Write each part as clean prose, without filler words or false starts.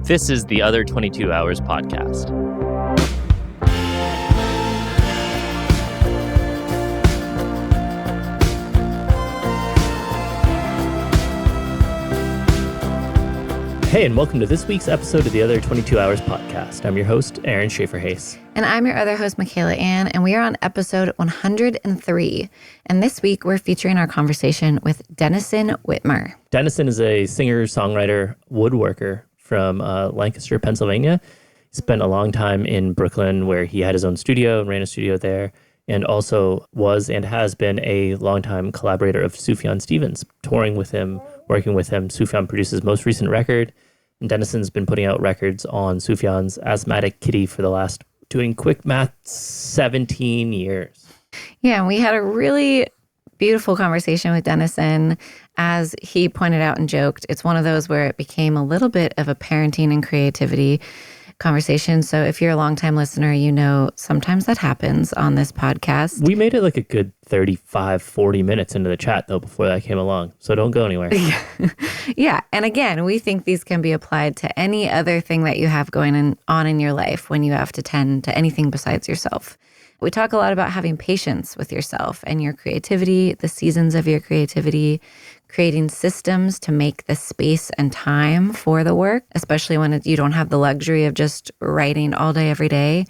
This is the Other 22 Hours podcast. Hey, and welcome to this week's episode of the Other 22 Hours podcast. I'm your host, Aaron Shafer-Haiss. And I'm your other host, Michaela Anne, and we are on episode 103. And this week, we're featuring our conversation with Denison Witmer. Denison is a singer-songwriter woodworker from Lancaster, Pennsylvania. He spent a long time in Brooklyn where he had his own studio and ran a studio there, and also was and has been a longtime collaborator of Sufjan Stevens, touring with him, working with him. Sufjan produced his most recent record, and Denison's been putting out records on Sufjan's Asthmatic Kitty for the last, doing quick math, 17 years. Yeah, and we had a really beautiful conversation with Denison. As he pointed out and joked, it's one of those where it became a little bit of a parenting and creativity conversation. So if you're a longtime listener, you know sometimes that happens on this podcast. We made it like a good 35, 40 minutes into the chat, though, before that came along. So don't go anywhere. Yeah. And again, we think these can be applied to any other thing that you have going on in your life when you have to tend to anything besides yourself. We talk a lot about having patience with yourself and your creativity, the seasons of your creativity, creating systems to make the space and time for the work, especially when you don't have the luxury of just writing all day, every day,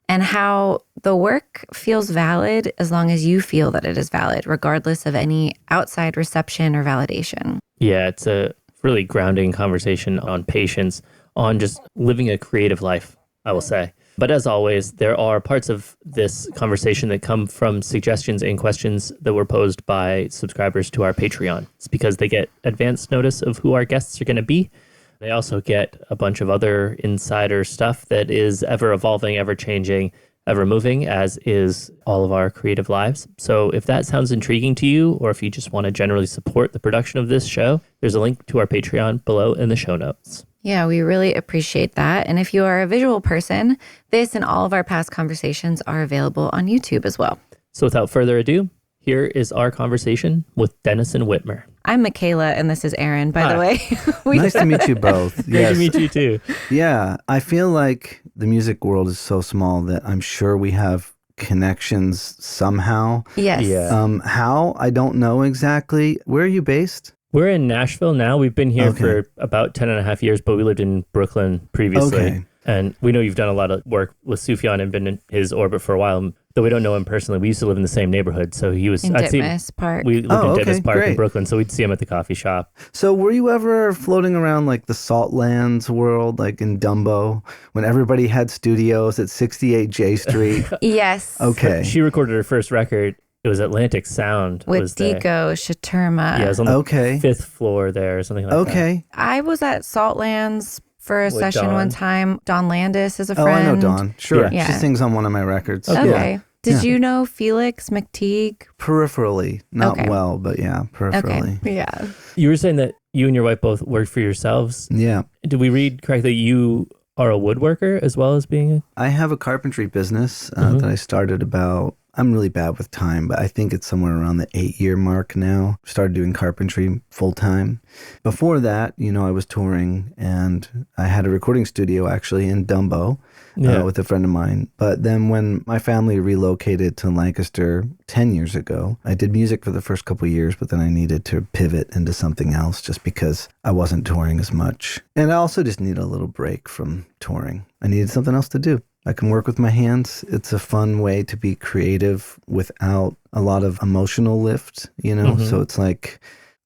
and how the work feels valid as long as you feel that it is valid, regardless of any outside reception or validation. Yeah, it's a really grounding conversation on patience, on just living a creative life, I will say. But as always, there are parts of this conversation that come from suggestions and questions that were posed by subscribers to our Patreon. It's because they get advance notice of who our guests are going to be. They also get a bunch of other insider stuff that is ever evolving, ever changing, ever moving, as is all of our creative lives. So if that sounds intriguing to you, or if you just want to generally support the production of this show, there's a link to our Patreon below in the show notes. Yeah, we really appreciate that. And if you are a visual person, this and all of our past conversations are available on YouTube as well. So without further ado, here is our conversation with Denison Witmer. I'm Michaela, and this is Aaron, by the way. Nice to meet you both. Great to meet you too. Yeah, I feel like the music world is so small that I'm sure we have connections somehow. Yes. Yeah. How? I don't know exactly. Where are you based? We're in Nashville now. We've been here for about 10 and a half years, but we lived in Brooklyn previously. Okay. And we know you've done a lot of work with Sufjan and been in his orbit for a while. Though we don't know him personally, we used to live in the same neighborhood. So he was... In Ditmas Park. We lived in Ditmas Park great. in Brooklyn, so we'd see him at the coffee shop. So were you ever floating around like the Saltlands world, like in Dumbo, when everybody had studios at 68 J Street? Yes. Okay. She recorded her first record. It was Atlantic Sound. With was there. Dico Shaturma. Yeah, it was on the fifth floor there or something like that. Okay. I was at Saltlands for a session Dawn. one time. Dawn Landis is a Oh, friend. I know Dawn. Sure. Yeah. She sings on one of my records. Okay. Yeah. Did you know Felix McTeague? Peripherally. Not Okay. well, but yeah, peripherally. Okay. Yeah. You were saying that you and your wife both worked for yourselves. Yeah. Did we read correctly? You are a woodworker as well as being a... I have a carpentry business that I started about, I'm really bad with time, but I think it's somewhere around the 8-year mark now. Started doing carpentry full time. Before that, I was touring and I had a recording studio actually in Dumbo with a friend of mine. But then when my family relocated to Lancaster 10 years ago, I did music for the first couple of years, but then I needed to pivot into something else just because I wasn't touring as much. And I also just needed a little break from touring. I needed something else to do. I can work with my hands. It's a fun way to be creative without a lot of emotional lift, So it's like,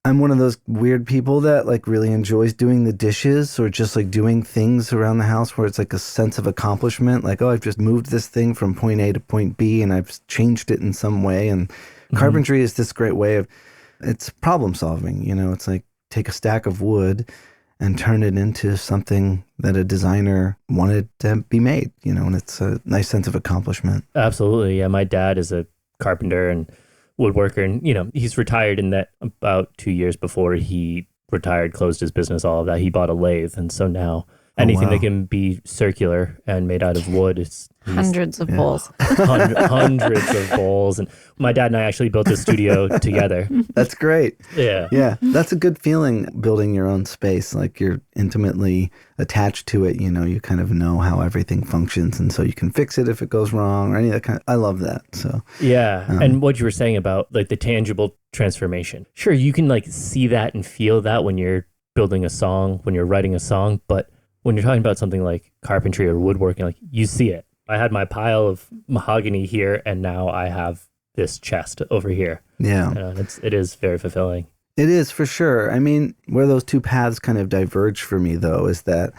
I'm one of those weird people that like really enjoys doing the dishes or just like doing things around the house where it's like a sense of accomplishment. Like, oh, I've just moved this thing from point A to point B and I've changed it in some way. And carpentry is this great way of, it's problem solving, It's like take a stack of wood and turn it into something that a designer wanted to be made, and it's a nice sense of accomplishment. Absolutely. Yeah, my dad is a carpenter and woodworker, and, he's retired in that about 2 years before he retired, closed his business, all of that. He bought a lathe, and so now Anything wow. that can be circular and made out of wood is Hundreds of bowls. hundreds of bowls. And my dad and I actually built a studio together. That's great. Yeah. Yeah, that's a good feeling, building your own space. Like you're intimately attached to it. You know, you kind of know how everything functions. And so you can fix it if it goes wrong or any of that kind of, I love that. So, Yeah. And what you were saying about like the tangible transformation. Sure, you can like see that and feel that when you're building a song, when you're writing a song. But when you're talking about something like carpentry or woodworking, like you see it. I had my pile of mahogany here, and now I have this chest over here. yeah. It is very fulfilling. It is for sure. I mean, where those two paths kind of diverge for me, though, is that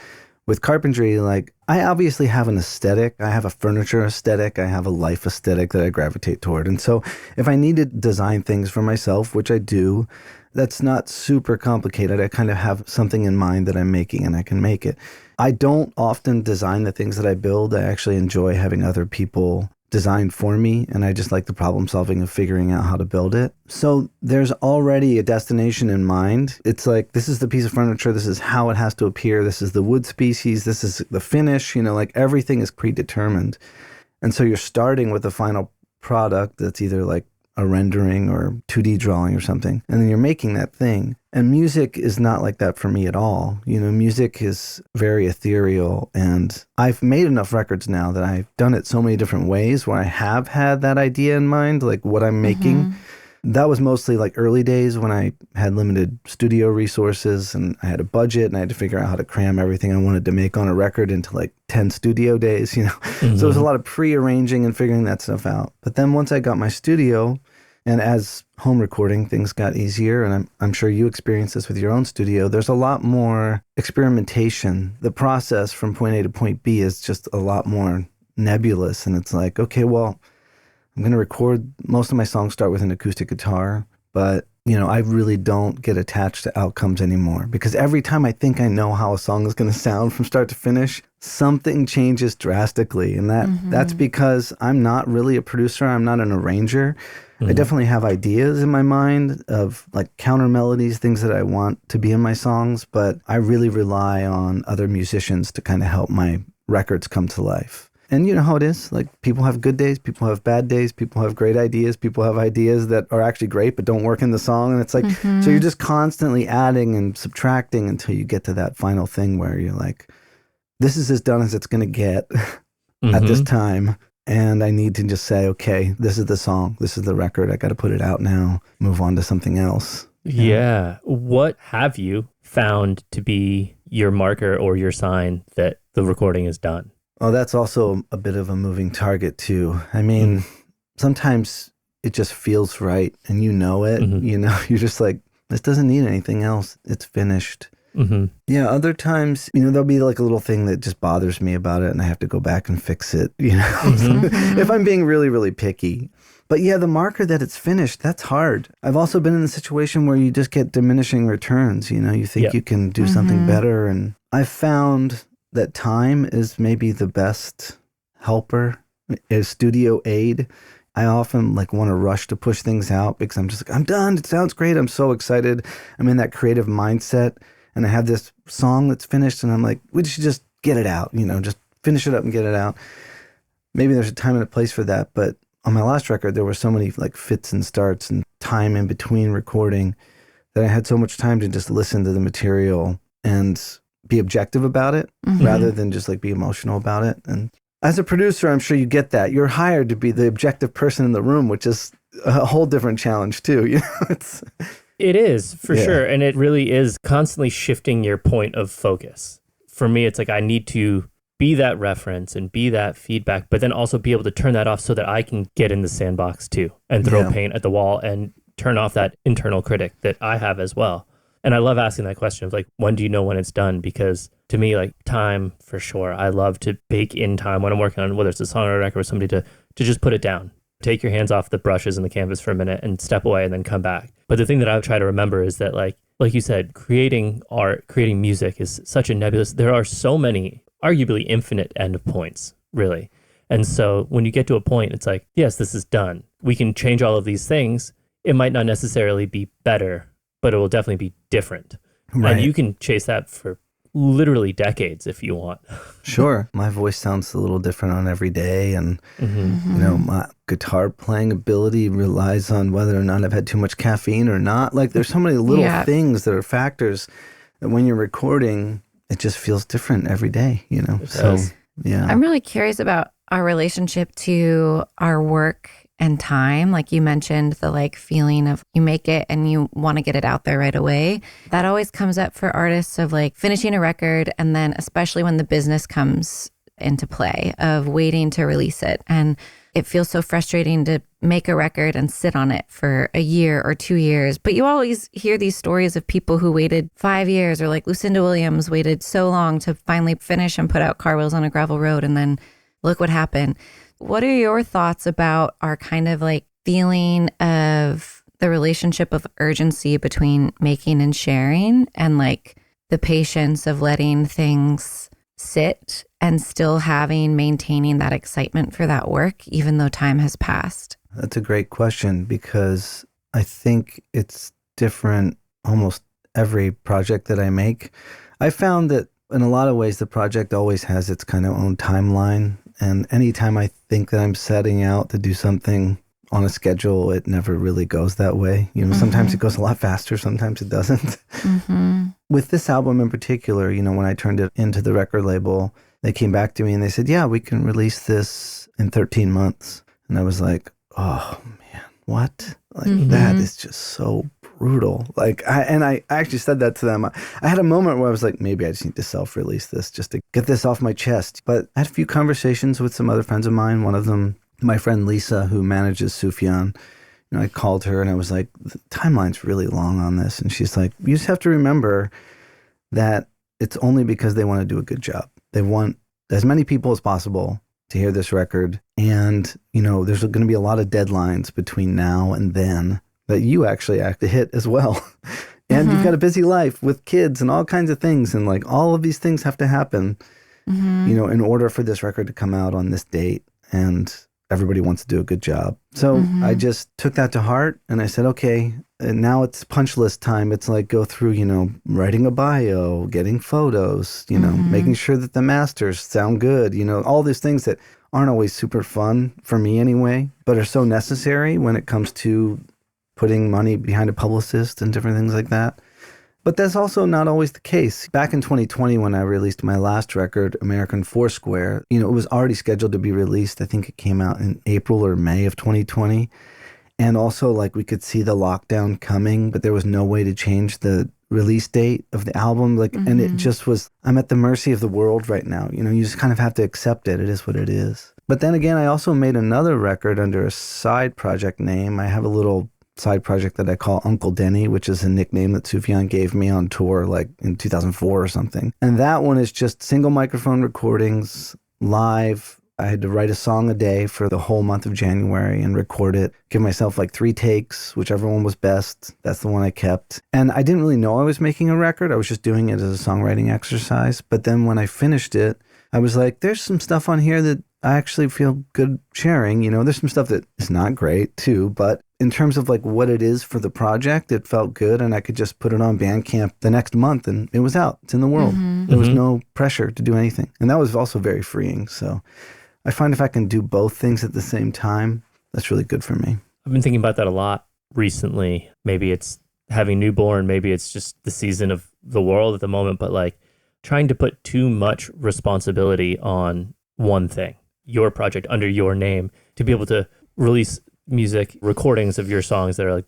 with carpentry, like I obviously have an aesthetic. I have a furniture aesthetic. I have a life aesthetic that I gravitate toward. And so if I need to design things for myself, which I do, that's not super complicated. I kind of have something in mind that I'm making and I can make it. I don't often design the things that I build. I actually enjoy having other people design for me, and I just like the problem solving of figuring out how to build it. So there's already a destination in mind. It's like, this is the piece of furniture, this is how it has to appear, this is the wood species, this is the finish, you know, like everything is predetermined. And so you're starting with a final product that's either like a rendering or 2D drawing or something, and then you're making that thing. And music is not like that for me at all. You know, music is very ethereal, and I've made enough records now that I've done it so many different ways where I have had that idea in mind, like what I'm making. That was mostly like early days when I had limited studio resources and I had a budget and I had to figure out how to cram everything I wanted to make on a record into like 10 studio days, you know. So it was a lot of pre-arranging and figuring that stuff out. But then once I got my studio, and as home recording, things got easier, and I'm sure you experienced this with your own studio, there's a lot more experimentation. The process from point A to point B is just a lot more nebulous, and it's like, okay, well, I'm going to record, most of my songs start with an acoustic guitar, but, you know, I really don't get attached to outcomes anymore, because every time I think I know how a song is going to sound from start to finish, something changes drastically. And that's because I'm not really a producer. I'm not an arranger. I definitely have ideas in my mind of like counter melodies, things that I want to be in my songs, but I really rely on other musicians to kind of help my records come to life. And you know how it is, like people have good days, people have bad days, people have great ideas, people have ideas that are actually great but don't work in the song. And it's like, so you're just constantly adding and subtracting until you get to that final thing where you're like, this is as done as it's going to get at this time. And I need to just say, okay, this is the song, this is the record, I got to put it out now, move on to something else. Yeah. What have you found to be your marker or your sign that the recording is done? Oh, that's also a bit of a moving target too. I mean, sometimes it just feels right and you know it, you know, you're just like, this doesn't need anything else. It's finished. Yeah, other times, you know, there'll be like a little thing that just bothers me about it and I have to go back and fix it, you know, if I'm being really, really picky. But yeah, the marker that it's finished, that's hard. I've also been in the situation where you just get diminishing returns, you know, you think you can do something better. And I've found that time is maybe the best helper, a studio aid. I often like want to rush to push things out because I'm just like, I'm done. It sounds great. I'm so excited. I'm in that creative mindset. And I have this song that's finished and I'm like, we should just get it out, you know, just finish it up and get it out. Maybe there's a time and a place for that. But on my last record, there were so many like fits and starts and time in between recording that I had so much time to just listen to the material and be objective about it rather than just like be emotional about it. And as a producer, I'm sure you get that. You're hired to be the objective person in the room, which is a whole different challenge too. You know, It is, for sure. And it really is constantly shifting your point of focus. For me, it's like I need to be that reference and be that feedback, but then also be able to turn that off so that I can get in the sandbox too and throw paint at the wall and turn off that internal critic that I have as well. And I love asking that question of like, when do you know when it's done? Because to me, like time, for sure. I love to bake in time when I'm working on, whether it's a song or a record or somebody to just put it down. Take your hands off the brushes and the canvas for a minute and step away and then come back. But the thing that I try to remember is that like you said, creating art, creating music is such a nebulous, there are so many, arguably infinite end points, really. And so when you get to a point, it's like, yes, this is done. We can change all of these things. It might not necessarily be better, but it will definitely be different. Right. And you can chase that for literally decades if you want. Sure. My voice sounds a little different on every day. And, my guitar playing ability relies on whether or not I've had too much caffeine or not. Like, there's so many little things that are factors that when you're recording, it just feels different every day, So, yeah. I'm really curious about our relationship to our work and time. Like you mentioned, the feeling of you make it and you want to get it out there right away. That always comes up for artists of finishing a record, and then especially when the business comes into play of waiting to release it. And it feels so frustrating to make a record and sit on it for a year or 2 years. But you always hear these stories of people who waited 5 years, or like Lucinda Williams waited so long to finally finish and put out Car Wheels on a Gravel Road, and then look what happened. What are your thoughts about our kind of feeling of the relationship of urgency between making and sharing, and the patience of letting things sit and still maintaining that excitement for that work, even though time has passed? That's a great question, because I think it's different almost every project that I make. I found that in a lot of ways, the project always has its kind of own timeline. And anytime I think that I'm setting out to do something on a schedule, it never really goes that way. Sometimes it goes a lot faster, sometimes it doesn't. With this album in particular, when I turned it into the record label, they came back to me and they said, yeah, we can release this in 13 months. And I was like, oh man, what? That is just so brutal. I actually said that to them. I had a moment where I was like, maybe I just need to self-release this just to get this off my chest. But I had a few conversations with some other friends of mine. One of them, my friend Lisa, who manages Sufjan, I called her and I was like, the timeline's really long on this. And she's like, you just have to remember that it's only because they want to do a good job. They want as many people as possible to hear this record. And, there's going to be a lot of deadlines between now and then that you actually have to hit as well. And you've got a busy life with kids and all kinds of things. And all of these things have to happen, in order for this record to come out on this date. And everybody wants to do a good job. So I just took that to heart and I said, okay, and now it's punch list time. It's go through, writing a bio, getting photos, making sure that the masters sound good, all these things that aren't always super fun for me anyway, but are so necessary when it comes to putting money behind a publicist and different things like that. But that's also not always the case. Back in 2020, when I released my last record, American Foursquare, it was already scheduled to be released. I think it came out in April or May of 2020. And also, we could see the lockdown coming, but there was no way to change the release date of the album. And it just was, I'm at the mercy of the world right now. You just kind of have to accept it. It is what it is. But then again, I also made another record under a side project name. I have a little side project that I call Uncle Denny, which is a nickname that Sufjan gave me on tour in 2004 or something. And that one is just single microphone recordings, live. I had to write a song a day for the whole month of January and record it, give myself 3 takes, whichever one was best. That's the one I kept. And I didn't really know I was making a record. I was just doing it as a songwriting exercise. But then when I finished it, I was like, there's some stuff on here that I actually feel good sharing. There's some stuff that is not great too, but in terms of what it is for the project, it felt good, and I could just put it on Bandcamp the next month and it was out. It's in the world. There was no pressure to do anything. And that was also very freeing. So I find if I can do both things at the same time, that's really good for me. I've been thinking about that a lot recently. Maybe it's having newborn, maybe it's just the season of the world at the moment, but trying to put too much responsibility on one thing, your project under your name, to be able to release music recordings of your songs that are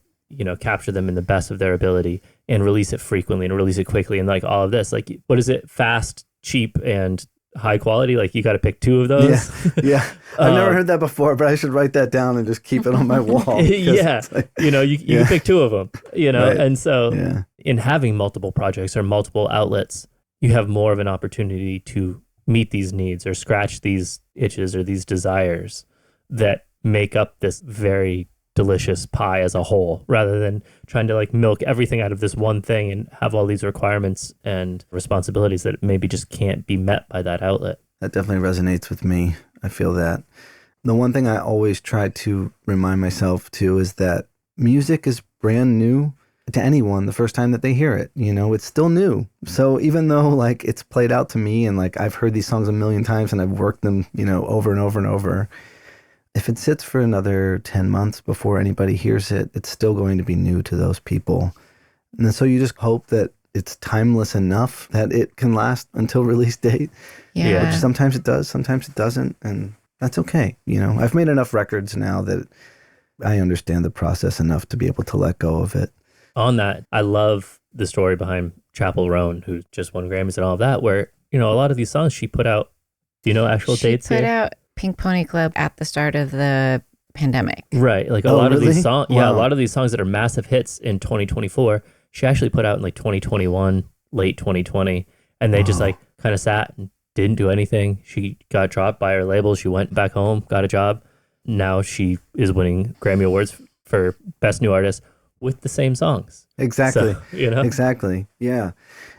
capture them in the best of their ability and release it frequently and release it quickly and all of this, what is it, fast, cheap, and high quality? You got to pick 2 of those. Yeah. I've never heard that before, but I should write that down and just keep it on my wall. Yeah. You can pick 2 of them, Right. And so in having multiple projects or multiple outlets, you have more of an opportunity to meet these needs or scratch these itches or these desires that make up this very delicious pie as a whole, rather than trying to milk everything out of this one thing and have all these requirements and responsibilities that maybe just can't be met by that outlet. That definitely resonates with me. I feel that. The one thing I always try to remind myself too is that music is brand new to anyone the first time that they hear it. It's still new. So even though like it's played out to me and like I've heard these songs a million times and I've worked them, over and over and over, if it sits for another 10 months before anybody hears it, it's still going to be new to those people. And so you just hope that it's timeless enough that it can last until release date. Yeah. Which sometimes it does, sometimes it doesn't. And that's okay. I've made enough records now that I understand the process enough to be able to let go of it. On that, I love the story behind Chappell Roan, who just won Grammys and all of that, where, a lot of these songs she put out, do you know actual dates here? She put out Pink Pony Club at the start of the pandemic. Right. Like a lot really? of these songs, Wow. a lot of these songs that are massive hits in 2024, she actually put out in like 2021, late 2020, and they just like kind of sat and didn't do anything. She got dropped by her label. She went back home, got a job. Now she is winning Grammy Awards for Best New Artist with the same songs. Exactly. So, Exactly. Yeah.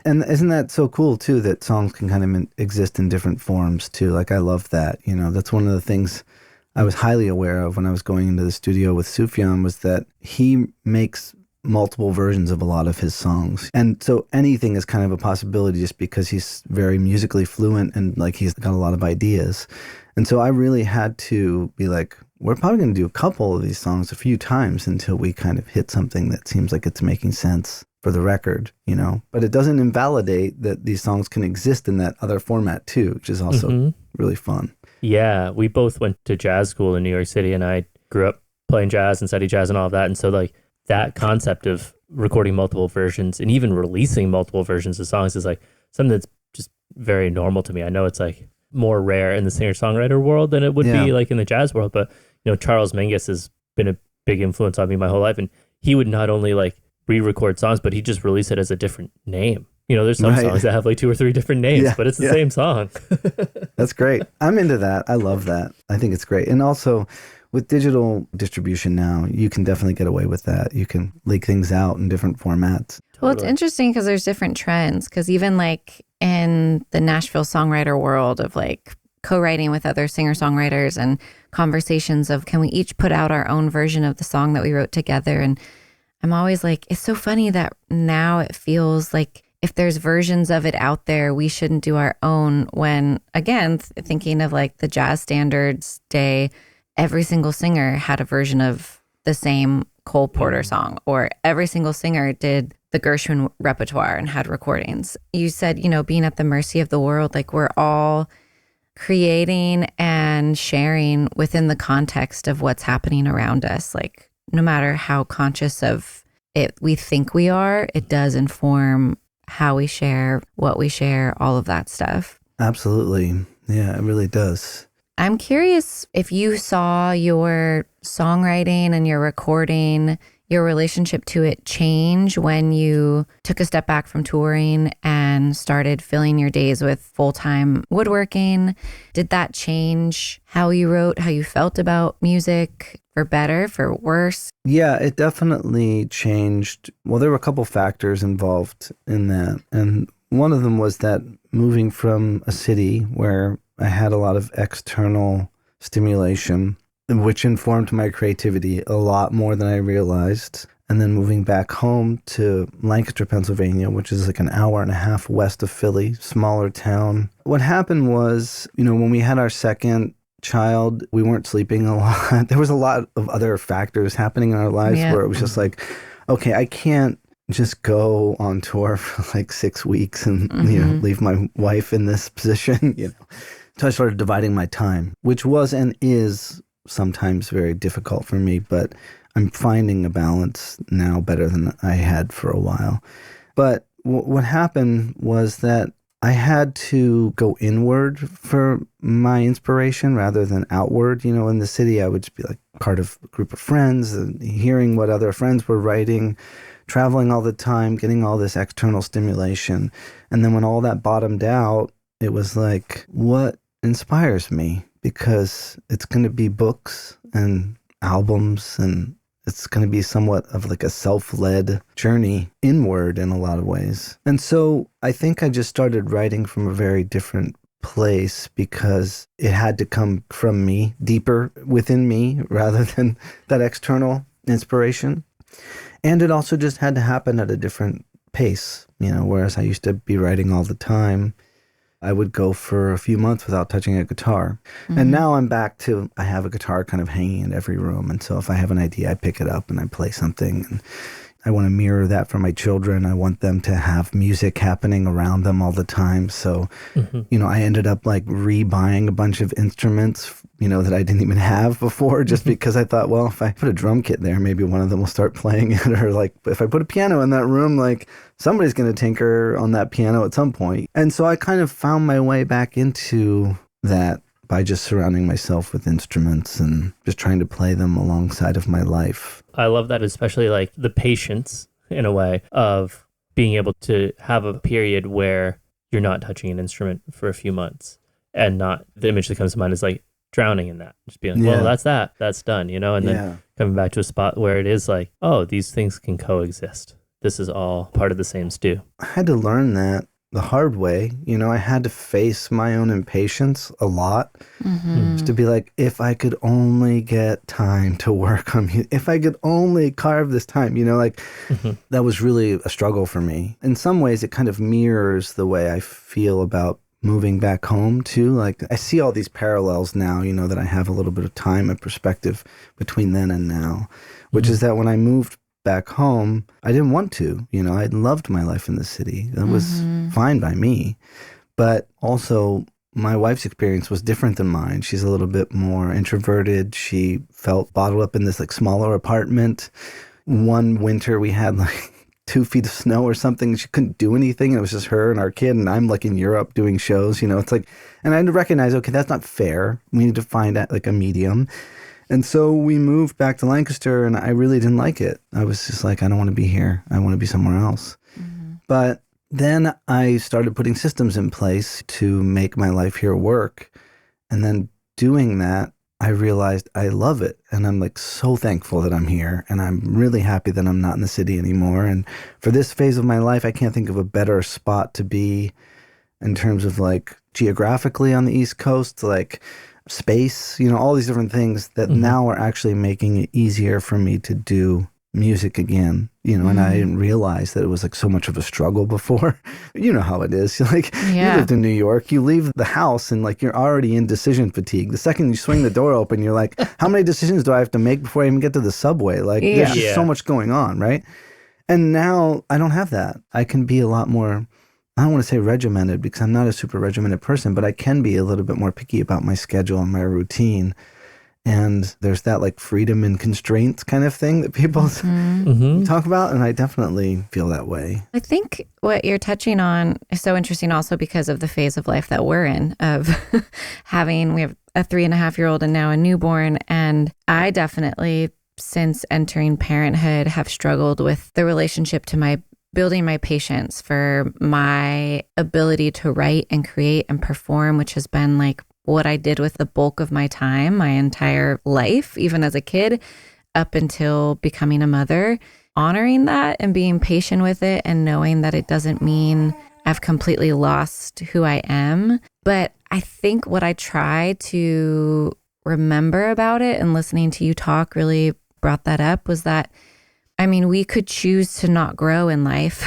And isn't that so cool too, that songs can kind of exist in different forms too? Like I love that. That's one of the things I was highly aware of when I was going into the studio with Sufjan, was that he makes multiple versions of a lot of his songs. And so anything is kind of a possibility just because he's very musically fluent and like he's got a lot of ideas. And so I really had to be like, we're probably going to do a couple of these songs a few times until we kind of hit something that seems like it's making sense for the record, But it doesn't invalidate that these songs can exist in that other format too, which is also really fun. Yeah, we both went to jazz school in New York City, and I grew up playing jazz and studied jazz and all of that. And so like that concept of recording multiple versions and even releasing multiple versions of songs is like something that's just very normal to me. I know it's like more rare in the singer-songwriter world than it would be like in the jazz world, but Charles Mingus has been a big influence on me my whole life, and he would not only like re-record songs, but he just release it as a different name. There's some songs that have like 2 or 3 different names, but it's the same song. That's great. I'm into that. I love that. I think it's great. And also with digital distribution now, you can definitely get away with that. You can leak things out in different formats. Well, it's interesting because there's different trends, because even like in the Nashville songwriter world of like co-writing with other singer-songwriters and conversations of, can we each put out our own version of the song that we wrote together? And I'm always like, it's so funny that now it feels like if there's versions of it out there, we shouldn't do our own, when, again, thinking of like the jazz standards day, every single singer had a version of the same Cole Porter song, or every single singer did the Gershwin repertoire and had recordings. You said, being at the mercy of the world, like we're all creating and sharing within the context of what's happening around us. Like no matter how conscious of it we think we are, it does inform how we share, what we share, all of that stuff. Absolutely. Yeah, it really does. I'm curious if you saw your songwriting and your recording, your relationship to it change when you took a step back from touring and started filling your days with full-time woodworking. Did that change how you wrote, how you felt about music, for better, for worse? Yeah, it definitely changed. Well, there were a couple factors involved in that. And one of them was that moving from a city where I had a lot of external stimulation, which informed my creativity a lot more than I realized. And then moving back home to Lancaster, Pennsylvania, which is like an hour and a half west of Philly, smaller town. What happened was, when we had our second child, we weren't sleeping a lot. There was a lot of other factors happening in our lives where it was just like, okay, I can't just go on tour for like 6 weeks and, leave my wife in this position, So I started dividing my time, which was and is sometimes very difficult for me, but I'm finding a balance now better than I had for a while. But what happened was that I had to go inward for my inspiration rather than outward. In the city, I would just be like part of a group of friends and hearing what other friends were writing, traveling all the time, getting all this external stimulation. And then when all that bottomed out, it was like, what inspires me? Because it's going to be books and albums, and it's going to be somewhat of like a self-led journey inward in a lot of ways. And so I think I just started writing from a very different place because it had to come from me, deeper within me, rather than that external inspiration. And it also just had to happen at a different pace, whereas I used to be writing all the time. I would go for a few months without touching a guitar. Mm-hmm. And now I'm back to, I have a guitar kind of hanging in every room. And so if I have an idea, I pick it up and I play something. And I want to mirror that for my children. I want them to have music happening around them all the time. So, I ended up like rebuying a bunch of instruments, that I didn't even have before, just because I thought, well, if I put a drum kit there, maybe one of them will start playing it. Or like, if I put a piano in that room, like somebody's going to tinker on that piano at some point. And so I kind of found my way back into that by just surrounding myself with instruments and just trying to play them alongside of my life. I love that, especially like the patience in a way of being able to have a period where you're not touching an instrument for a few months, and not, the image that comes to mind is like drowning in that, just being like, well, that's done, and then coming back to a spot where it is like, oh, these things can coexist. This is all part of the same stew. I had to learn that the hard way. I had to face my own impatience a lot. Just to be like, if I could only get time to work on music, if I could only carve this time, that was really a struggle for me. In some ways, it kind of mirrors the way I feel about moving back home too. Like I see all these parallels now, that I have a little bit of time and perspective between then and now, which is that when I moved back home, I didn't want to. I loved my life in the city. That was fine by me. But also, my wife's experience was different than mine. She's a little bit more introverted. She felt bottled up in this like smaller apartment. One winter we had like 2 feet of snow or something. She couldn't do anything. It was just her and our kid, and I'm like in Europe doing shows. It's like, and I had to recognize, okay, that's not fair. We need to find out like a medium. And so we moved back to Lancaster, and I really didn't like it. I was just like, I don't want to be here. I want to be somewhere else. But then I started putting systems in place to make my life here work. And then doing that, I realized I love it. And I'm like so thankful that I'm here. And I'm really happy that I'm not in the city anymore. And for this phase of my life, I can't think of a better spot to be in terms of like geographically on the East Coast, like space, all these different things that now are actually making it easier for me to do music again, and I didn't realize that it was like so much of a struggle before. You know how it is. Like you lived in New York, you leave the house and like you're already in decision fatigue. The second you swing the door open, you're like, how many decisions do I have to make before I even get to the subway? Like there's just so much going on, right? And now I don't have that. I can be a lot more, I don't want to say regimented because I'm not a super regimented person, but I can be a little bit more picky about my schedule and my routine. And there's that like freedom and constraints kind of thing that people talk about. And I definitely feel that way. I think what you're touching on is so interesting also because of the phase of life that we're in, of we have a 3.5-year-old and now a newborn. And I definitely, since entering parenthood, have struggled with the relationship to building my patience for my ability to write and create and perform, which has been like what I did with the bulk of my time, my entire life, even as a kid, up until becoming a mother. Honoring that and being patient with it and knowing that it doesn't mean I've completely lost who I am. But I think what I try to remember about it, and listening to you talk really brought that up, was that, we could choose to not grow in life.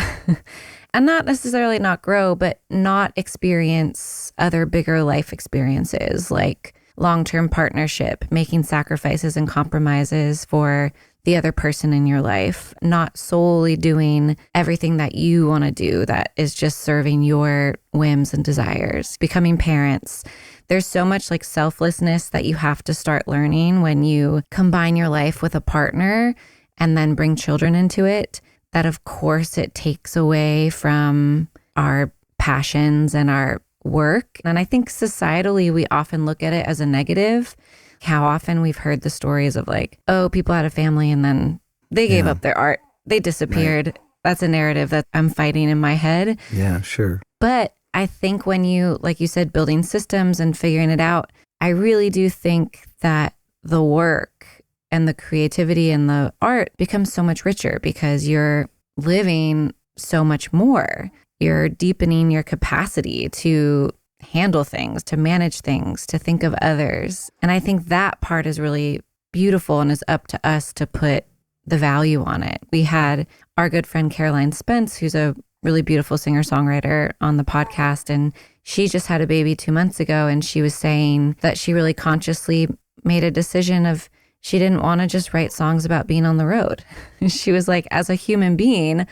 And not necessarily not grow, but not experience other bigger life experiences like long-term partnership, making sacrifices and compromises for the other person in your life, not solely doing everything that you want to do that is just serving your whims and desires. Becoming parents, there's so much like selflessness that you have to start learning when you combine your life with a partner and then bring children into it, that of course it takes away from our passions and our work. And I think societally, we often look at it as a negative. How often we've heard the stories of like, oh, people had a family and then they gave up their art. They disappeared. Right. That's a narrative that I'm fighting in my head. Yeah, sure. But I think when you, like you said, building systems and figuring it out, I really do think that the work and the creativity and the art becomes so much richer because you're living so much more. You're deepening your capacity to handle things, to manage things, to think of others. And I think that part is really beautiful and is up to us to put the value on it. We had our good friend Caroline Spence, who's a really beautiful singer-songwriter, on the podcast, and she just had a baby 2 months ago, and she was saying that she really consciously made a decision of she didn't want to just write songs about being on the road. She was like, as a human being,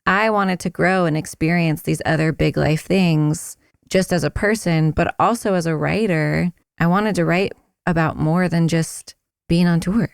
I wanted to grow and experience these other big life things just as a person, but also as a writer. I wanted to write about more than just being on tour.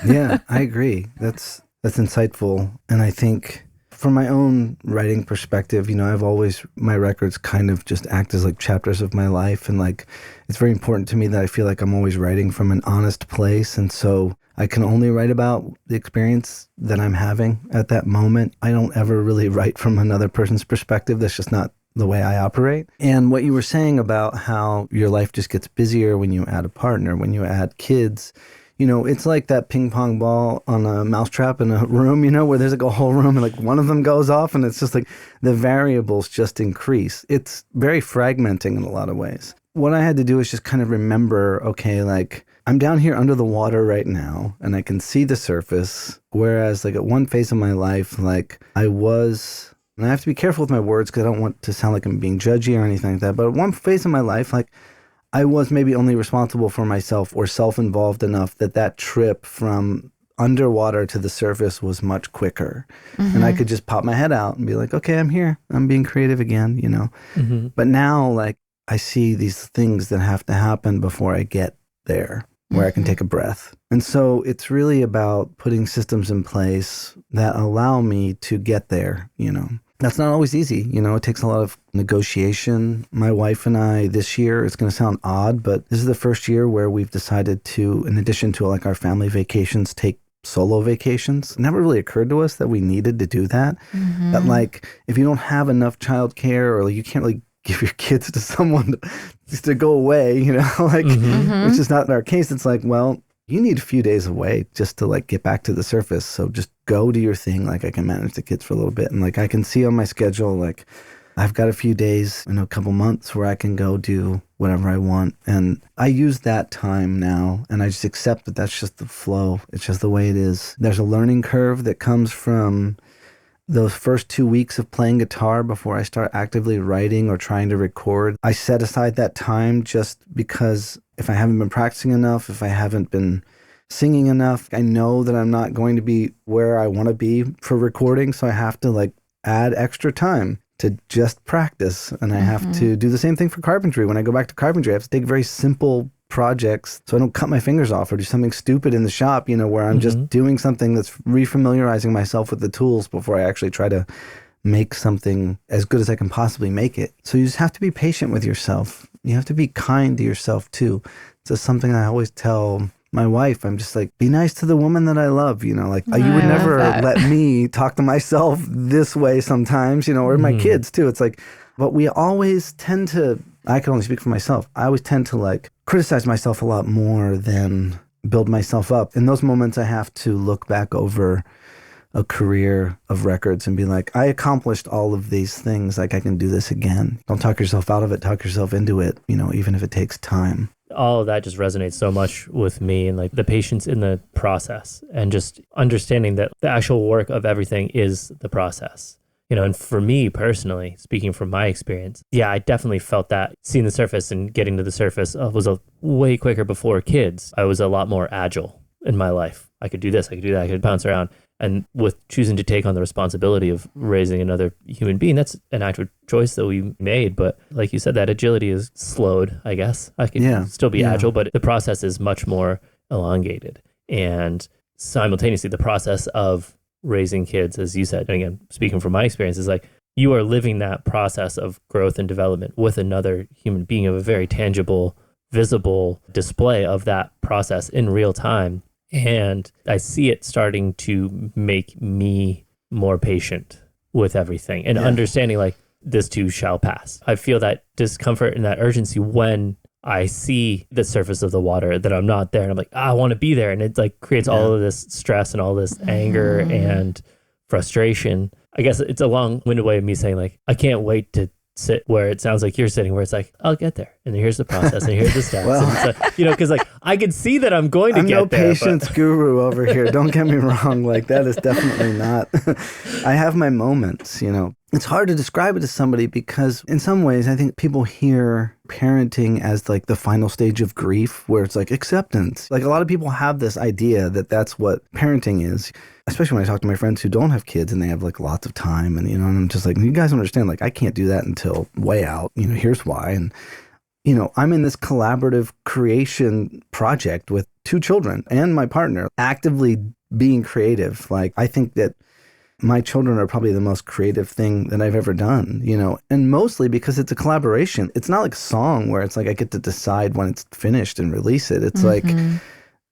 Yeah, I agree. That's insightful. And I think from my own writing perspective, my records kind of just act as like chapters of my life. And like, it's very important to me that I feel like I'm always writing from an honest place. And so I can only write about the experience that I'm having at that moment. I don't ever really write from another person's perspective. That's just not the way I operate. And what you were saying about how your life just gets busier when you add a partner, when you add kids, it's like that ping pong ball on a mousetrap in a room, where there's like a whole room and like one of them goes off and it's just like the variables just increase. It's very fragmenting in a lot of ways. What I had to do is just kind of remember, okay, like I'm down here under the water right now and I can see the surface. Whereas like at one phase of my life, like I was, and I have to be careful with my words because I don't want to sound like I'm being judgy or anything like that. But at one phase of my life, like I was maybe only responsible for myself or self-involved enough that trip from underwater to the surface was much quicker. Mm-hmm. And I could just pop my head out and be like, okay, I'm here. I'm being creative again, Mm-hmm. But now, like, I see these things that have to happen before I get there, where mm-hmm. I can take a breath. And so it's really about putting systems in place that allow me to get there, That's not always easy. It takes a lot of negotiation. My wife and I this year, it's going to sound odd, but this is the first year where we've decided to, in addition to like our family vacations, take solo vacations. It never really occurred to us that we needed to do that. Mm-hmm. That like, if you don't have enough childcare or like you can't really give your kids to someone to go away, mm-hmm. which is not our case. It's like, well, you need a few days away just to like get back to the surface. So just go do your thing. Like I can manage the kids for a little bit. And like I can see on my schedule, like I've got a few days in a couple months where I can go do whatever I want. And I use that time now and I just accept that that's just the flow. It's just the way it is. There's a learning curve that comes from those first 2 weeks of playing guitar before I start actively writing or trying to record. I set aside that time just because if I haven't been practicing enough, if I haven't been singing enough, I know that I'm not going to be where I want to be for recording. So I have to like add extra time to just practice. And I mm-hmm. have to do the same thing for Carpentry. When I go back to Carpentry, I have to take very simple projects so I don't cut my fingers off or do something stupid in the shop, where I'm mm-hmm. just doing something that's refamiliarizing myself with the tools before I actually try to make something as good as I can possibly make it. So you just have to be patient with yourself. You have to be kind to yourself too. It's just something I always tell my wife. I'm just like, be nice to the woman that I love, you would never let me talk to myself this way sometimes, or mm-hmm. my kids too. It's like, but we always tend to, I can only speak for myself. I always tend to like criticize myself a lot more than build myself up. In those moments, I have to look back over a career of records and be like, I accomplished all of these things. Like I can do this again. Don't talk yourself out of it. Talk yourself into it, even if it takes time. All of that just resonates so much with me and like the patience in the process and just understanding that the actual work of everything is the process. And for me personally, speaking from my experience, yeah, I definitely felt that seeing the surface and getting to the surface was a way quicker before kids. I was a lot more agile in my life. I could do this, I could do that, I could bounce around. And with choosing to take on the responsibility of raising another human being, that's an active choice that we made. But like you said, that agility is slowed, I guess. I can still be agile, but the process is much more elongated. And simultaneously, the process of raising kids, as you said, and again, speaking from my experience, is like you are living that process of growth and development with another human being of a very tangible, visible display of that process in real time. And I see it starting to make me more patient with everything and understanding like this too shall pass. I feel that discomfort and that urgency when I see the surface of the water, that I'm not there. And I'm like, I want to be there. And it like creates all of this stress and all this anger and frustration. I guess it's a long-winded way of me saying like, I can't wait to sit where it sounds like you're sitting, where it's like, I'll get there, and here's the process, and here's the steps. Well, and it's like, because like I can see that I'm going to I'm get no there. patience guru over here. Don't get me wrong. Like that is definitely not. I have my moments, It's hard to describe it to somebody because in some ways I think people hear parenting as like the final stage of grief where it's like acceptance. Like a lot of people have this idea that that's what parenting is, especially when I talk to my friends who don't have kids and they have like lots of time and, and I'm just like, you guys don't understand, like I can't do that until way out, here's why. And, I'm in this collaborative creation project with 2 children and my partner actively being creative. Like I think that my children are probably the most creative thing that I've ever done, and mostly because it's a collaboration. It's not like a song where it's like I get to decide when it's finished and release it. It's like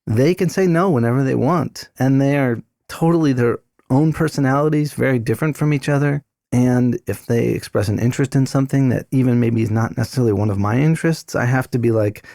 they can say no whenever they want. And they are totally their own personalities, very different from each other. And if they express an interest in something that even maybe is not necessarily one of my interests, I have to be like,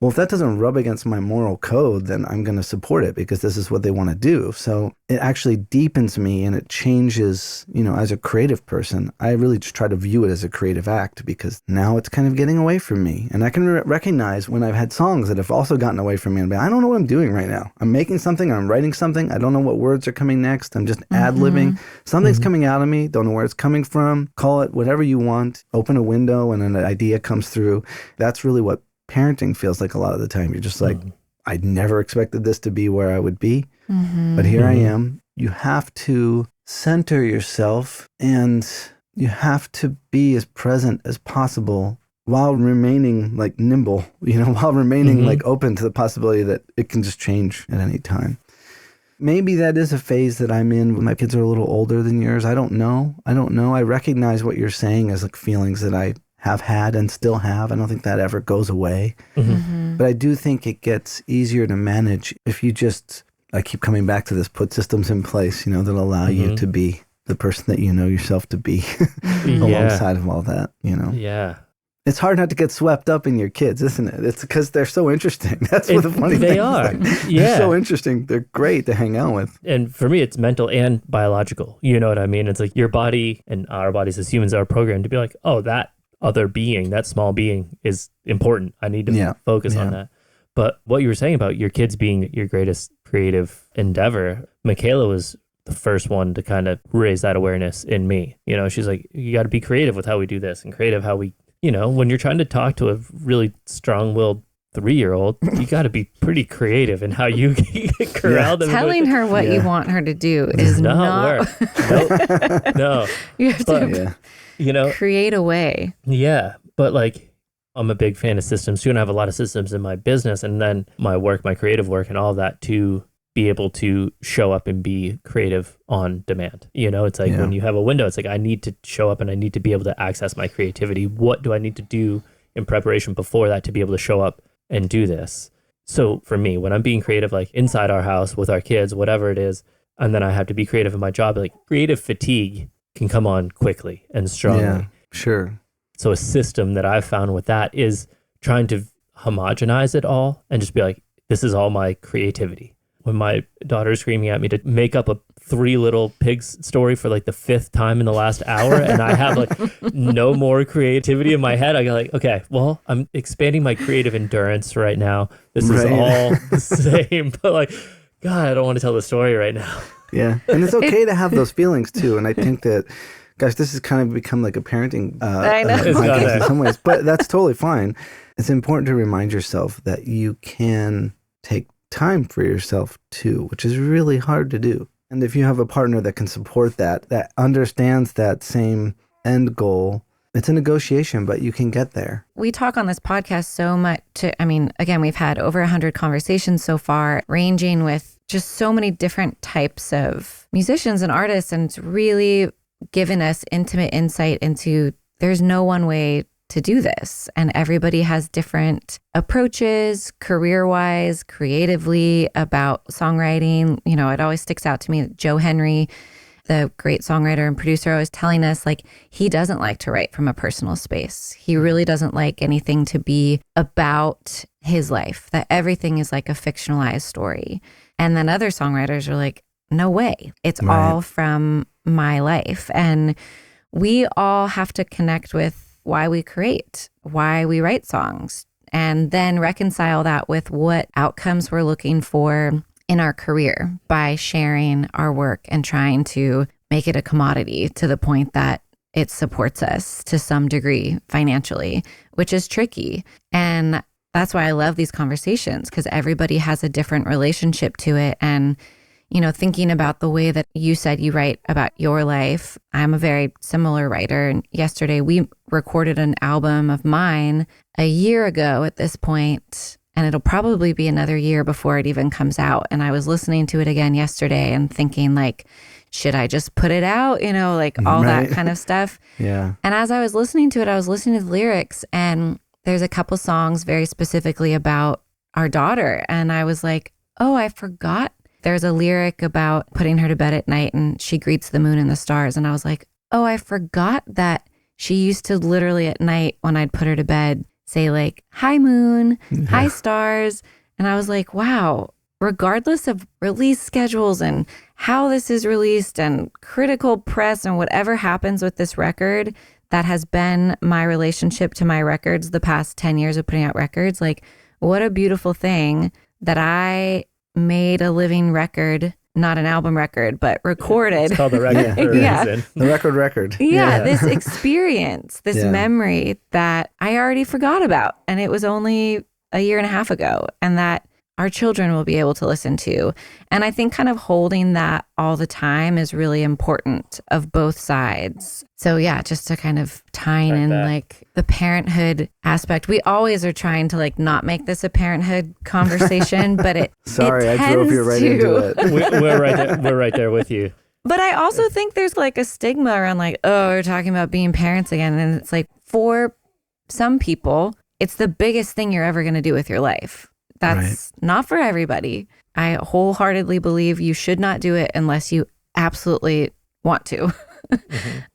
well, if that doesn't rub against my moral code, then I'm going to support it because this is what they want to do. So it actually deepens me and it changes, as a creative person. I really just try to view it as a creative act because now it's kind of getting away from me. And I can recognize when I've had songs that have also gotten away from me and be, I don't know what I'm doing right now. I'm making something, I'm writing something. I don't know what words are coming next. I'm just ad-libbing. Something's coming out of me. Don't know where it's coming from. Call it whatever you want. Open a window and an idea comes through. That's really what parenting feels like a lot of the time. You're just like, I never expected this to be where I would be, but here I am. You have to center yourself and you have to be as present as possible while remaining like nimble, while remaining like open to the possibility that it can just change at any time. Maybe that is a phase that I'm in when my kids are a little older than yours. I don't know. I recognize what you're saying as like feelings that I have had and still have. I don't think that ever goes away. But I do think it gets easier to manage if you just, I keep coming back to this, put systems in place, that allow you to be the person that you know yourself to be alongside of all that, Yeah. It's hard not to get swept up in your kids, isn't it? It's because they're so interesting. That's what the funny thing is. They are. They're so interesting. They're great to hang out with. And for me, it's mental and biological. You know what I mean? It's like your body and our bodies as humans are programmed to be like, oh, that other being, that small being is important. I need to focus on that. But what you were saying about your kids being your greatest creative endeavor, Michaela was the first one to kind of raise that awareness in me. She's like, you got to be creative with how we do this and creative how we, when you're trying to talk to a really strong-willed 3-year-old, you got to be pretty creative in how you corral them. Telling her what you want her to do is not work. Nope. No. You have to create a way. Yeah. But like, I'm a big fan of systems too, and I have a lot of systems in my business and then my work, my creative work and all of that to be able to show up and be creative on demand. It's like when you have a window, it's like, I need to show up and I need to be able to access my creativity. What do I need to do in preparation before that to be able to show up and do this? So for me, when I'm being creative, like inside our house with our kids, whatever it is, and then I have to be creative in my job, like creative fatigue can come on quickly and strongly. Yeah, sure. So a system that I've found with that is trying to homogenize it all and just be like, this is all my creativity. When my daughter is screaming at me to make up a 3 Little Pigs story for like the 5th time in the last hour, and I have like no more creativity in my head, I go like, okay, well, I'm expanding my creative endurance right now. This is all the same, but like, God, I don't want to tell the story right now. Yeah, and it's okay to have those feelings too. And I think that, gosh, this has kind of become like a parenting podcast in some ways, but that's totally fine. It's important to remind yourself that you can take time for yourself too, which is really hard to do. And if you have a partner that can support that, that understands that same end goal, it's a negotiation, but you can get there. We talk on this podcast so much again, we've had over 100 conversations so far, ranging with just so many different types of musicians and artists, and it's really given us intimate insight into there's no one way to do this. And everybody has different approaches, career-wise, creatively, about songwriting. It always sticks out to me that Joe Henry, the great songwriter and producer, always telling us like he doesn't like to write from a personal space. He really doesn't like anything to be about his life, that everything is like a fictionalized story. And then other songwriters are like, no way. It's all from my life. And we all have to connect with why we create, why we write songs, and then reconcile that with what outcomes we're looking for in our career by sharing our work and trying to make it a commodity to the point that it supports us to some degree financially, which is tricky. And that's why I love these conversations, because everybody has a different relationship to it. And, you know, thinking about the way that you said you write about your life, I'm a very similar writer. And yesterday we recorded an album of mine a year ago at this point, and it'll probably be another year before it even comes out. And I was listening to it again yesterday and thinking, like, should I just put it out? You know, like all that kind of stuff. Yeah. And as I was listening to it, I was listening to the lyrics, and there's a couple songs very specifically about our daughter. And I was like, oh, I forgot. There's a lyric about putting her to bed at night and she greets the moon and the stars. And I was like, oh, I forgot that she used to literally at night when I'd put her to bed say like, hi moon, hi stars. And I was like, wow, regardless of release schedules and how this is released and critical press and whatever happens with this record, that has been my relationship to my records the past 10 years of putting out records. Like, what a beautiful thing that I made a living record, not an album record, but recorded. It's called the record for a reason. The record. Yeah, this experience, this memory that I already forgot about. And it was only a year and a half ago, and that our children will be able to listen to. And I think kind of holding that all the time is really important of both sides. So yeah, just to kind of tying in like the parenthood aspect. We always are trying to like not make this a parenthood conversation, but it Sorry, it I drove you right into it. We're right there. We're right there with you. But I also think there's like a stigma around like, oh, we're talking about being parents again. And it's like, for some people, it's the biggest thing you're ever going to do with your life. That's not for everybody. I wholeheartedly believe you should not do it unless you absolutely want to.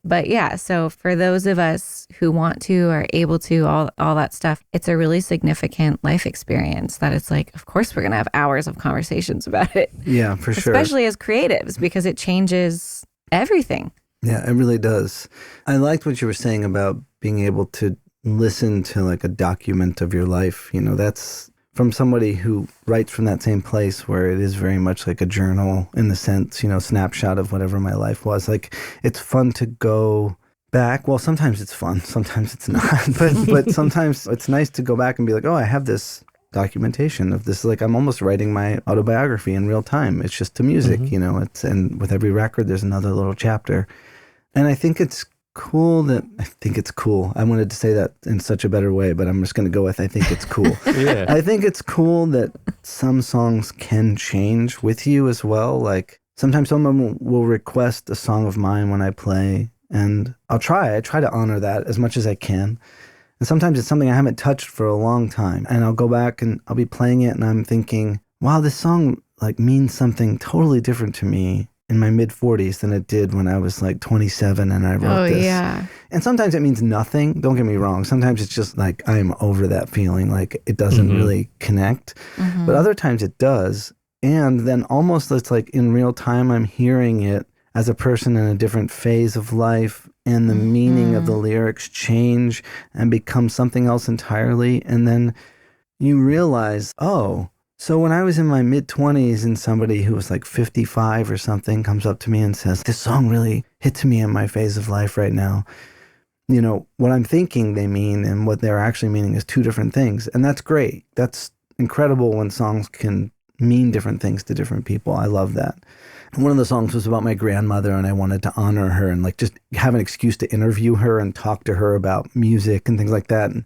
But yeah, so for those of us who want to or able to, all that stuff, it's a really significant life experience that it's like, of course, we're going to have hours of conversations about it. Yeah, for sure. Especially as creatives, because it changes everything. Yeah, it really does. I liked what you were saying about being able to listen to like a document of your life. You know, that's from somebody who writes from that same place where it is very much like a journal in the sense, you know, snapshot of whatever my life was. Like, it's fun to go back. Well, sometimes it's fun, sometimes it's not. but sometimes it's nice to go back and be like, oh, I have this documentation of this. Like, I'm almost writing my autobiography in real time. It's just to music, you know. And with every record, there's another little chapter. And I think it's cool. I wanted to say that in such a better way, but I'm just going to go with I think it's cool. Yeah. I think it's cool that some songs can change with you as well. Like, sometimes someone will request a song of mine when I play, and I try to honor that as much as I can. And sometimes it's something I haven't touched for a long time, and I'll go back and I'll be playing it and I'm thinking, wow, this song like means something totally different to me in my mid-40s than it did when I was like 27 and I wrote this. Yeah. And sometimes it means nothing. Don't get me wrong. Sometimes it's just like I'm over that feeling, like it doesn't really connect. But other times it does. And then almost it's like in real time I'm hearing it as a person in a different phase of life, and the meaning of the lyrics change and become something else entirely. And then you realize, oh, so when I was in my mid-20s and somebody who was like 55 or something comes up to me and says, this song really hits me in my phase of life right now, you know, what I'm thinking they mean and what they're actually meaning is two different things. And that's great. That's incredible when songs can mean different things to different people. I love that. One of the songs was about my grandmother, and I wanted to honor her and like just have an excuse to interview her and talk to her about music and things like that. And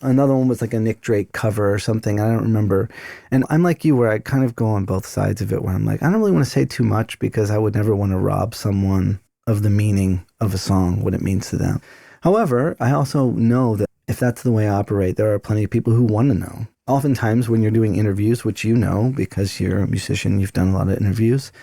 another one was like a Nick Drake cover or something. I don't remember. And I'm like you, where I kind of go on both sides of it, where I'm like, I don't really want to say too much because I would never want to rob someone of the meaning of a song, what it means to them. However, I also know that if that's the way I operate, there are plenty of people who want to know. Oftentimes when you're doing interviews, which you know because you're a musician, you've done a lot of interviews,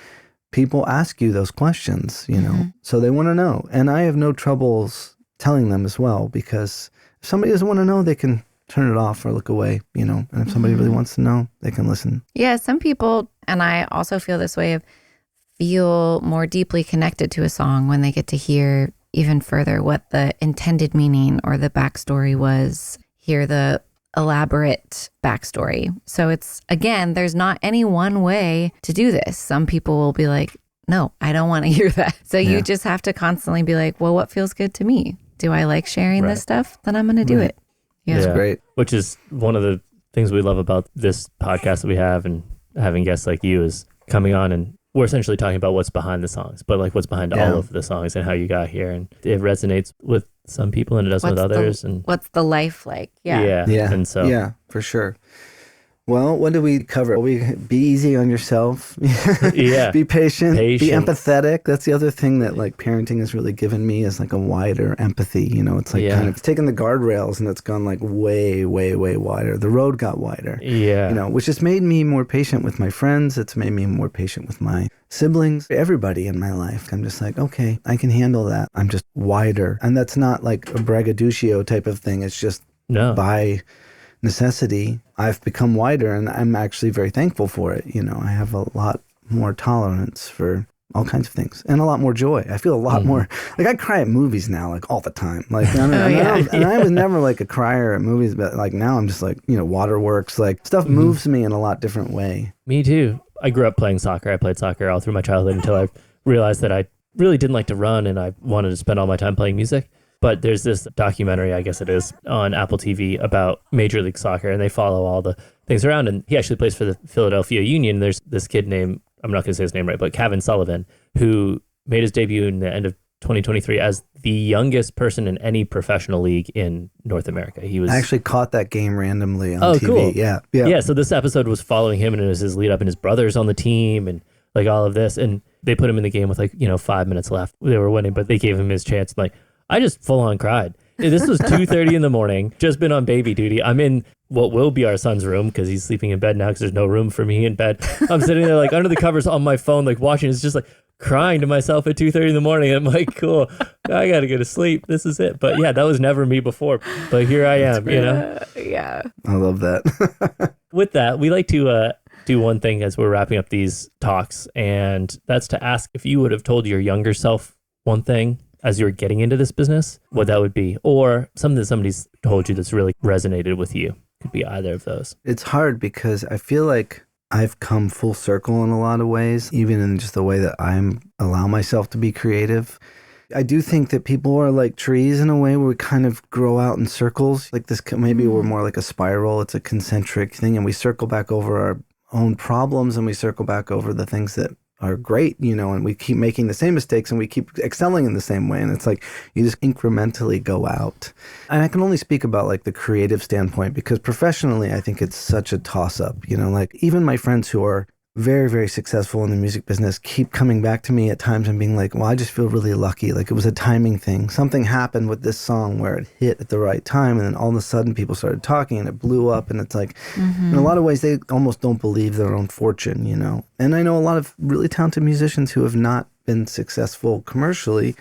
people ask you those questions, you know, so they want to know. And I have no troubles telling them as well, because if somebody doesn't want to know, they can turn it off or look away, you know, and if somebody really wants to know, they can listen. Yeah, some people, and I also feel this way, feel more deeply connected to a song when they get to hear even further what the intended meaning or the backstory was, hear the elaborate backstory. So it's, again, there's not any one way to do this. Some people will be like, no, I don't want to hear that. So you just have to constantly be like, well, what feels good to me? Do I like sharing this stuff? Then I'm going to do it. Yeah. That's great. Which is one of the things we love about this podcast that we have, and having guests like you is coming on, and we're essentially talking about what's behind the songs, but like what's behind all of the songs and how you got here. And it resonates with some people and it doesn't with others. And what's the life like? Yeah. And so, yeah, for sure. Well, what did we cover? Be easy on yourself. Be patient. Be empathetic. That's the other thing that like parenting has really given me, is like a wider empathy. You know, it's like kind of taken the guardrails and it's gone like way, way, way wider. The road got wider. Yeah. You know, which has made me more patient with my friends. It's made me more patient with my siblings, everybody in my life. I'm just like, okay, I can handle that. I'm just wider. And that's not like a braggadocio type of thing. It's just by necessity, I've become wider, and I'm actually very thankful for it. You know, I have a lot more tolerance for all kinds of things and a lot more joy. I feel a lot more, like I cry at movies now, like all the time. Like, and I was never like a crier at movies, but like now I'm just like, you know, waterworks, like stuff moves me in a lot different way. Me too. I grew up playing soccer. I played soccer all through my childhood until I realized that I really didn't like to run and I wanted to spend all my time playing music. But there's this documentary, I guess it is, on Apple TV about Major League Soccer, and they follow all the things around. And he actually plays for the Philadelphia Union. There's this kid named, I'm not going to say his name right, but Kevin Sullivan, who made his debut in the end of 2023 as the youngest person in any professional league in North America. I actually caught that game randomly on TV. Cool. Yeah. So this episode was following him, and it was his lead up, and his brother's on the team, and like all of this. And they put him in the game with 5 minutes left. They were winning, but they gave him his chance. Like, I just full on cried. This was 2:30 in the morning, just been on baby duty. I'm in what will be our son's room because he's sleeping in bed now because there's no room for me in bed. I'm sitting there like under the covers on my phone, like watching. It's just like crying to myself at 2:30 in the morning. I'm like, cool, I got to go to sleep. This is it. But yeah, that was never me before. But here I am, you know? Yeah. I love that. With that, we like to do one thing as we're wrapping up these talks, and that's to ask if you would have told your younger self one thing as you were getting into this business, what that would be, or something that somebody's told you that's really resonated with you. Could be either of those. It's hard because I feel like I've come full circle in a lot of ways, even in just the way that allow myself to be creative. I do think that people are like trees in a way where we kind of grow out in circles. Like this, maybe we're more like a spiral. It's a concentric thing, and we circle back over our own problems, and we circle back over the things that are great, you know, and we keep making the same mistakes and we keep excelling in the same way. And it's like you just incrementally go out. And I can only speak about like the creative standpoint, because professionally, I think it's such a toss up, you know, like even my friends who are very, very successful in the music business keep coming back to me at times and being like, well, I just feel really lucky. Like it was a timing thing. Something happened with this song where it hit at the right time. And then all of a sudden people started talking and it blew up. And it's like, in a lot of ways, they almost don't believe their own fortune, you know? And I know a lot of really talented musicians who have not been successful commercially.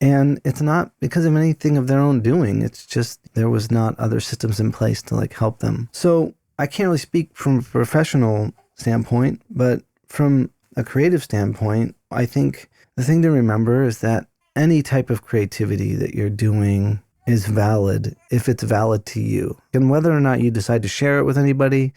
And it's not because of anything of their own doing. It's just there was not other systems in place to like help them. So I can't really speak from a professional standpoint, but from a creative standpoint, I think the thing to remember is that any type of creativity that you're doing is valid if it's valid to you. And whether or not you decide to share it with anybody,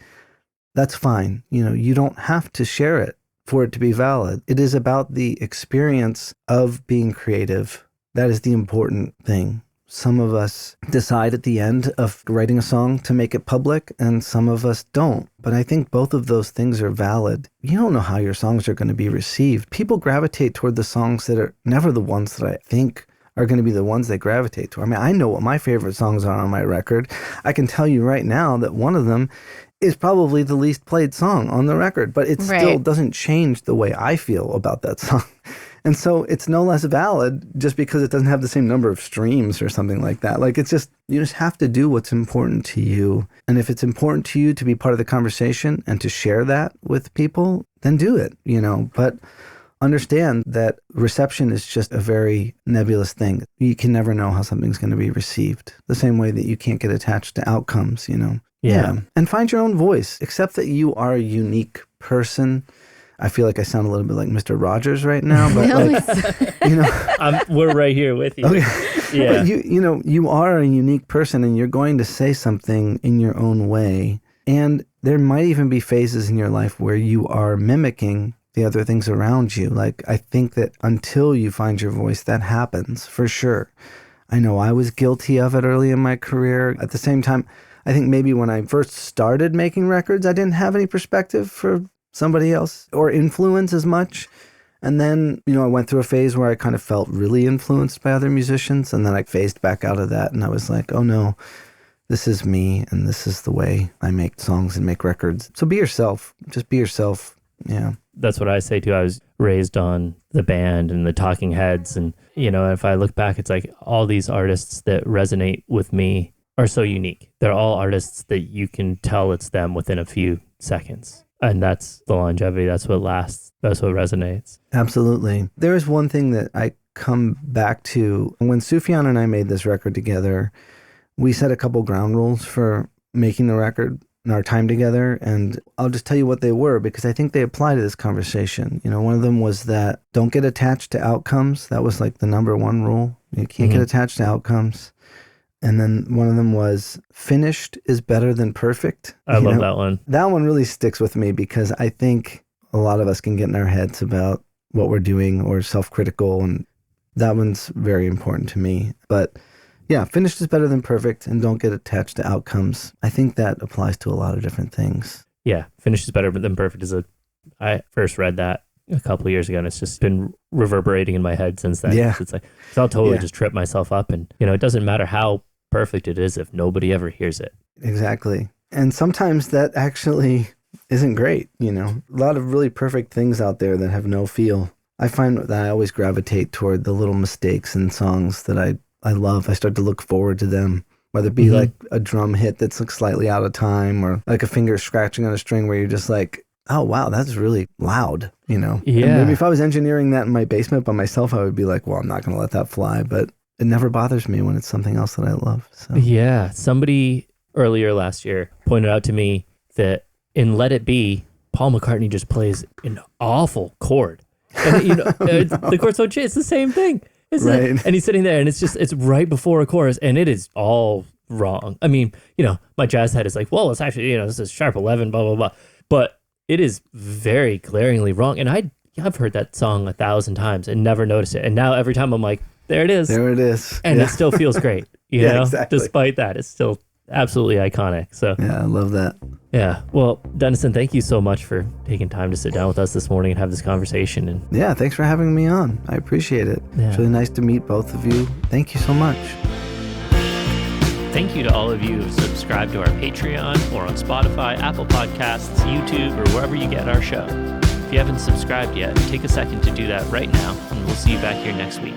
that's fine. You know, you don't have to share it for it to be valid. It is about the experience of being creative. That is the important thing. Some of us decide at the end of writing a song to make it public, and some of us don't. But I think both of those things are valid. You don't know how your songs are going to be received. People gravitate toward the songs that are never the ones that I think are going to be the ones they gravitate to. I mean, I know what my favorite songs are on my record. I can tell you right now that one of them is probably the least played song on the record, but it still doesn't change the way I feel about that song. And so it's no less valid just because it doesn't have the same number of streams or something like that. Like it's just, you just have to do what's important to you. And if it's important to you to be part of the conversation and to share that with people, then do it, you know. But understand that reception is just a very nebulous thing. You can never know how something's going to be received. The same way that you can't get attached to outcomes, you know. Yeah. And find your own voice. Accept that you are a unique person. I feel like I sound a little bit like Mr. Rogers right now, but like, we're right here with you. Okay. Yeah. But you are a unique person, and you're going to say something in your own way. And there might even be phases in your life where you are mimicking the other things around you. Like, I think that until you find your voice, that happens for sure. I know I was guilty of it early in my career. At the same time, I think maybe when I first started making records, I didn't have any perspective for somebody else or influence as much. And then, I went through a phase where I kind of felt really influenced by other musicians. And then I phased back out of that. And I was like, oh no, this is me. And this is the way I make songs and make records. So be yourself. Just be yourself. Yeah. That's what I say too. I was raised on the band and the Talking Heads. And, if I look back, it's like all these artists that resonate with me are so unique. They're all artists that you can tell it's them within a few seconds. And that's the longevity. That's what lasts. That's what resonates. Absolutely. There is one thing that I come back to. When Sufjan and I made this record together, we set a couple ground rules for making the record in our time together. And I'll just tell you what they were, because I think they apply to this conversation. One of them was that don't get attached to outcomes. That was like the number one rule. You can't get attached to outcomes. And then one of them was finished is better than perfect. I love that one. That one really sticks with me because I think a lot of us can get in our heads about what we're doing or self-critical. And that one's very important to me. But yeah, finished is better than perfect and don't get attached to outcomes. I think that applies to a lot of different things. Yeah, finished is better than perfect I first read that a couple of years ago, and it's just been reverberating in my head since then. Yeah. It's like, I'll totally just trip myself up. And, it doesn't matter how perfect it is if nobody ever hears it. Exactly. And sometimes that actually isn't great. A lot of really perfect things out there that have no feel. I find that I always gravitate toward the little mistakes in songs that I love. I start to look forward to them, whether it be like a drum hit that's like slightly out of time or like a finger scratching on a string where you're just like, oh, wow, that's really loud, Yeah. And maybe if I was engineering that in my basement by myself, I would be like, well, I'm not going to let that fly. But it never bothers me when it's something else that I love. So. Yeah. Somebody earlier last year pointed out to me that in Let It Be, Paul McCartney just plays an awful chord. And, the chord's so chill. It's the same thing. Right. And he's sitting there and it's right before a chorus and it is all wrong. I mean, my jazz head is like, well, it's actually, this is sharp 11, blah, blah, blah. But it is very glaringly wrong. And I've heard that song 1,000 times and never noticed it. And now every time I'm like, there it is. There it is. And it still feels great. Exactly. Despite that, it's still absolutely iconic. So yeah, I love that. Yeah. Well, Denison, thank you so much for taking time to sit down with us this morning and have this conversation. And yeah, thanks for having me on. I appreciate it. Yeah. It's really nice to meet both of you. Thank you so much. Thank you to all of you who subscribe to our Patreon or on Spotify, Apple Podcasts, YouTube, or wherever you get our show. If you haven't subscribed yet, take a second to do that right now, and we'll see you back here next week.